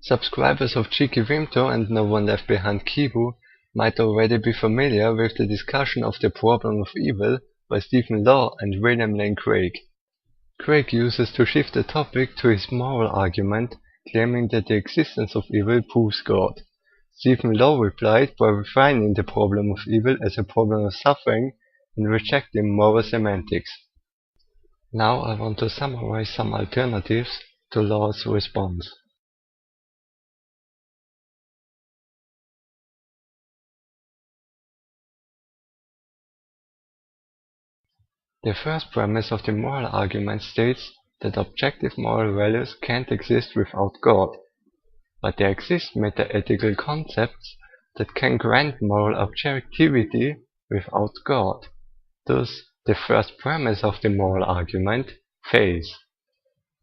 Subscribers of Cheeky Vimto and No One Left Behind Kibu might already be familiar with the discussion of the problem of evil by Stephen Law and William Lane Craig. Craig uses to shift the topic to his moral argument, claiming that the existence of evil proves God. Stephen Law replied by refining the problem of evil as a problem of suffering and rejecting moral semantics. Now I want to summarize some alternatives to Law's response. The first premise of the moral argument states that objective moral values can't exist without God, but there exist meta-ethical concepts that can grant moral objectivity without God. Thus, the first premise of the moral argument fails.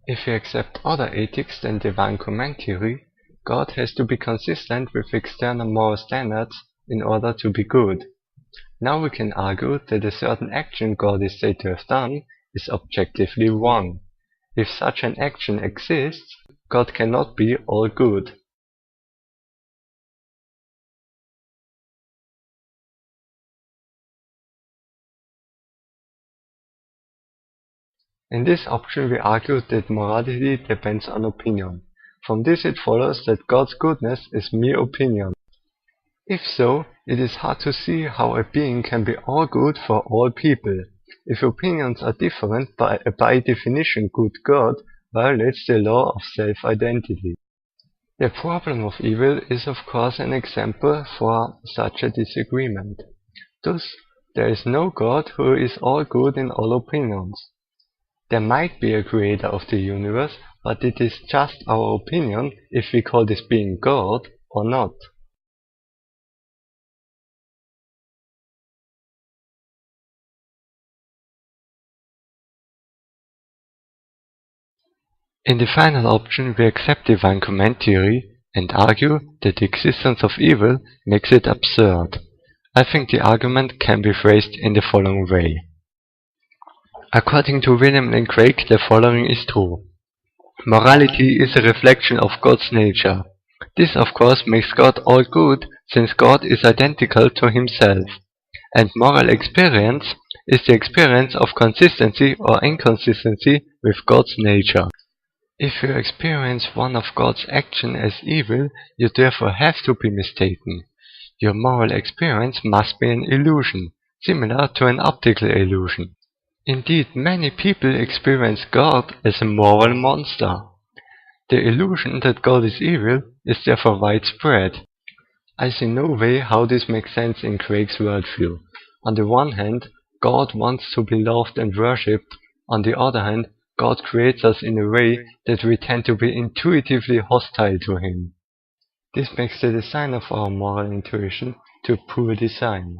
If we accept other ethics than divine commentary, God has to be consistent with external moral standards in order to be good. Now we can argue that a certain action God is said to have done is objectively wrong. If such an action exists, God cannot be all good. In this option we argue that morality depends on opinion. From this it follows that God's goodness is mere opinion. If so, it is hard to see how a being can be all good for all people. If opinions are different, by definition good God violates the law of self-identity. The problem of evil is of course an example for such a disagreement. Thus, there is no God who is all good in all opinions. There might be a creator of the universe, but it is just our opinion if we call this being God or not. In the final option we accept divine commentary and argue that the existence of evil makes it absurd. I think the argument can be phrased in the following way. According to William Lane Craig, the following is true. Morality is a reflection of God's nature. This of course makes God all good, since God is identical to himself. And moral experience is the experience of consistency or inconsistency with God's nature. If you experience one of God's actions as evil, you therefore have to be mistaken. Your moral experience must be an illusion, similar to an optical illusion. Indeed, many people experience God as a moral monster. The illusion that God is evil is therefore widespread. I see no way how this makes sense in Craig's worldview. On the one hand, God wants to be loved and worshipped. On the other hand, God creates us in a way that we tend to be intuitively hostile to him. This makes the design of our moral intuition to poor design.